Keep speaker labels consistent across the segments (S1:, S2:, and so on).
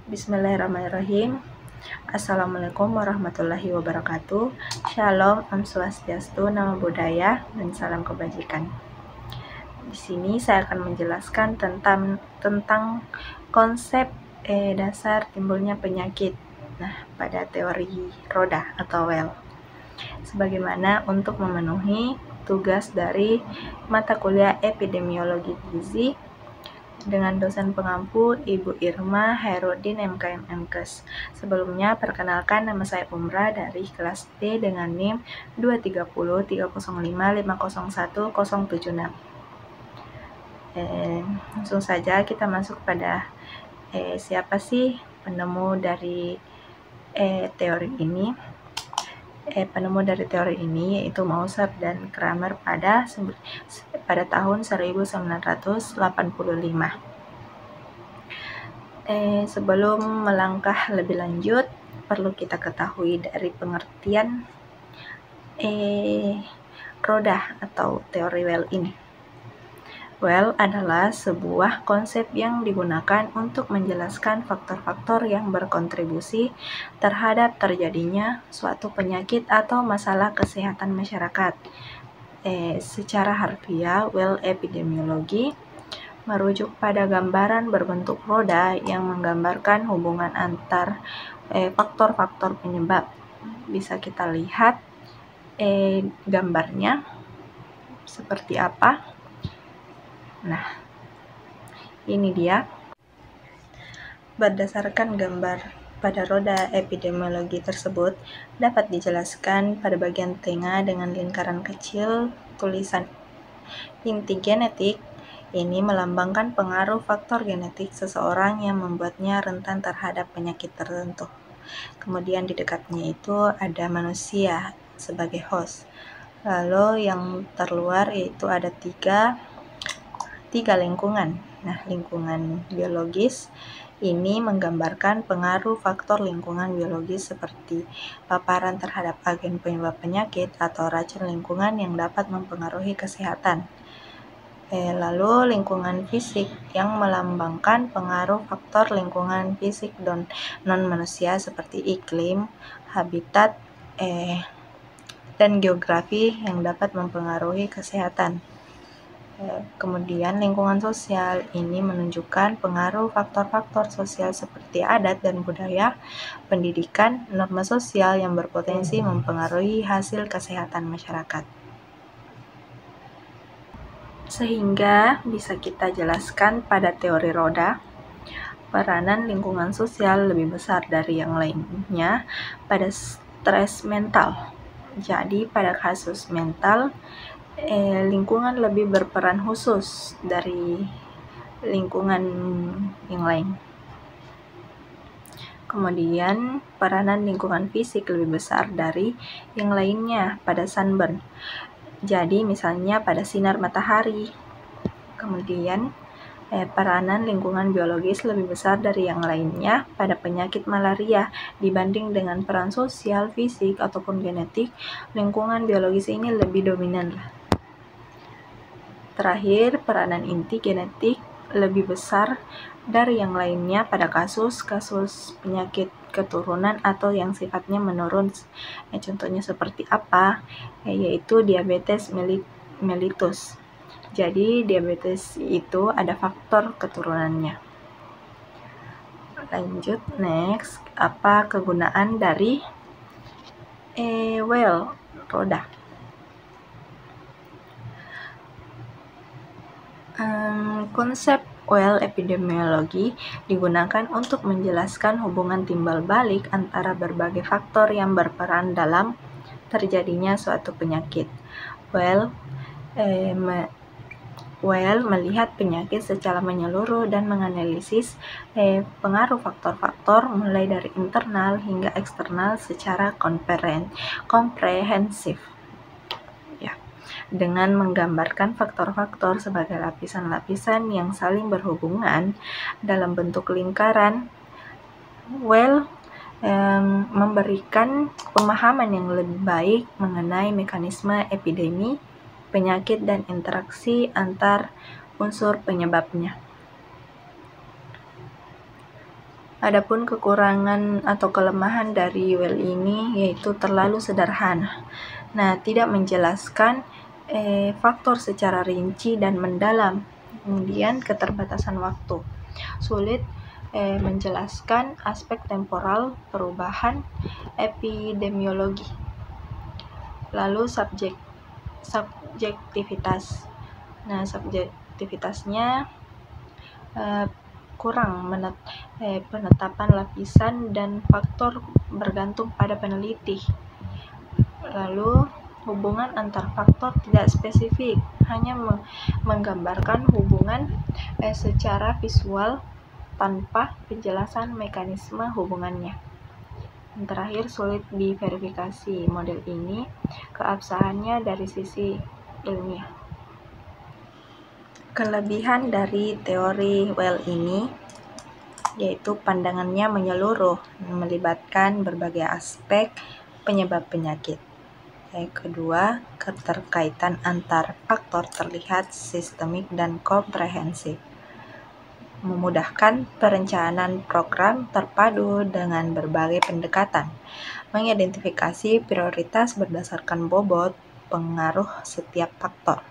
S1: Bismillahirrahmanirrahim. Assalamualaikum warahmatullahi wabarakatuh. Shalom, Om Swastiastu, Namo Buddhaya, dan salam kebajikan. Di sini saya akan menjelaskan tentang konsep dasar timbulnya penyakit. Nah, pada teori roda atau well. Sebagaimana untuk memenuhi tugas dari mata kuliah epidemiologi gizi dengan dosen pengampu Ibu Irma Hairudin MKM MKes. Sebelumnya perkenalkan, nama saya Umrah dari kelas D dengan NIM 2303055010076. Langsung saja kita masuk pada siapa sih penemu dari teori ini. Penemu dari teori ini yaitu Moser dan Kramer pada tahun 1985. Sebelum melangkah lebih lanjut, perlu kita ketahui dari pengertian roda atau teori well ini. Well adalah sebuah konsep yang digunakan untuk menjelaskan faktor-faktor yang berkontribusi terhadap terjadinya suatu penyakit atau masalah kesehatan masyarakat. Secara harfiah, well epidemiologi merujuk pada gambaran berbentuk roda yang menggambarkan hubungan antar faktor-faktor penyebab. Bisa kita lihat gambarnya seperti apa. Nah, ini dia. Berdasarkan gambar pada roda epidemiologi tersebut, dapat dijelaskan pada bagian tengah dengan lingkaran kecil tulisan inti genetik. Ini melambangkan pengaruh faktor genetik seseorang yang membuatnya rentan terhadap penyakit tertentu. Kemudian di dekatnya itu ada manusia sebagai host. Lalu yang terluar yaitu ada tiga lingkungan. Nah, lingkungan biologis ini menggambarkan pengaruh faktor lingkungan biologis seperti paparan terhadap agen penyebab penyakit atau racun lingkungan yang dapat mempengaruhi kesehatan. Lalu lingkungan fisik yang melambangkan pengaruh faktor lingkungan fisik non-manusia seperti iklim, habitat, dan geografi yang dapat mempengaruhi kesehatan. Kemudian lingkungan sosial ini menunjukkan pengaruh faktor-faktor sosial seperti adat dan budaya, pendidikan, norma sosial yang berpotensi mempengaruhi hasil kesehatan masyarakat. Sehingga bisa kita jelaskan pada teori roda, peranan lingkungan sosial lebih besar dari yang lainnya pada stres mental. Jadi pada kasus mental, lingkungan lebih berperan khusus dari lingkungan yang lain. Kemudian peranan lingkungan fisik lebih besar dari yang lainnya pada sunburn. Jadi misalnya pada sinar matahari. Kemudian peranan lingkungan biologis lebih besar dari yang lainnya pada penyakit malaria dibanding dengan peran sosial, fisik, ataupun genetik. Lingkungan biologis ini lebih dominan. Terakhir, peranan inti genetik lebih besar dari yang lainnya pada kasus-kasus penyakit keturunan atau yang sifatnya menurun. Contohnya seperti apa? Yaitu diabetes mellitus. Jadi diabetes itu ada faktor keturunannya. Lanjut, next. Apa kegunaan dari well roda? Konsep well epidemiologi digunakan untuk menjelaskan hubungan timbal balik antara berbagai faktor yang berperan dalam terjadinya suatu penyakit. Well melihat penyakit secara menyeluruh dan menganalisis pengaruh faktor-faktor mulai dari internal hingga eksternal secara komprehensif. Dengan menggambarkan faktor-faktor sebagai lapisan-lapisan yang saling berhubungan dalam bentuk lingkaran, well memberikan pemahaman yang lebih baik mengenai mekanisme epidemi, penyakit, dan interaksi antar unsur penyebabnya. Adapun kekurangan atau kelemahan dari UL ini yaitu terlalu sederhana. Nah, tidak menjelaskan faktor secara rinci dan mendalam. Kemudian keterbatasan waktu. Sulit menjelaskan aspek temporal perubahan epidemiologi. Lalu subjektivitas. Nah, subjektivitasnya kurang penetapan lapisan dan faktor bergantung pada peneliti. Lalu hubungan antar faktor tidak spesifik, hanya menggambarkan hubungan secara visual tanpa penjelasan mekanisme hubungannya. Yang terakhir, sulit diverifikasi model ini keabsahannya dari sisi ilmiah. Kelebihan dari teori Well ini yaitu pandangannya menyeluruh, melibatkan berbagai aspek penyebab penyakit. Yang kedua, keterkaitan antar faktor terlihat sistemik dan komprehensif, memudahkan perencanaan program terpadu dengan berbagai pendekatan, mengidentifikasi prioritas berdasarkan bobot pengaruh setiap faktor,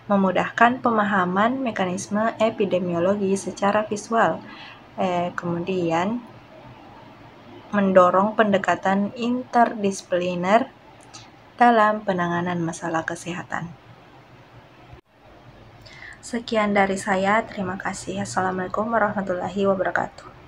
S1: memudahkan pemahaman mekanisme epidemiologi secara visual, kemudian mendorong pendekatan interdisipliner dalam penanganan masalah kesehatan. Sekian dari saya, terima kasih. Assalamualaikum warahmatullahi wabarakatuh.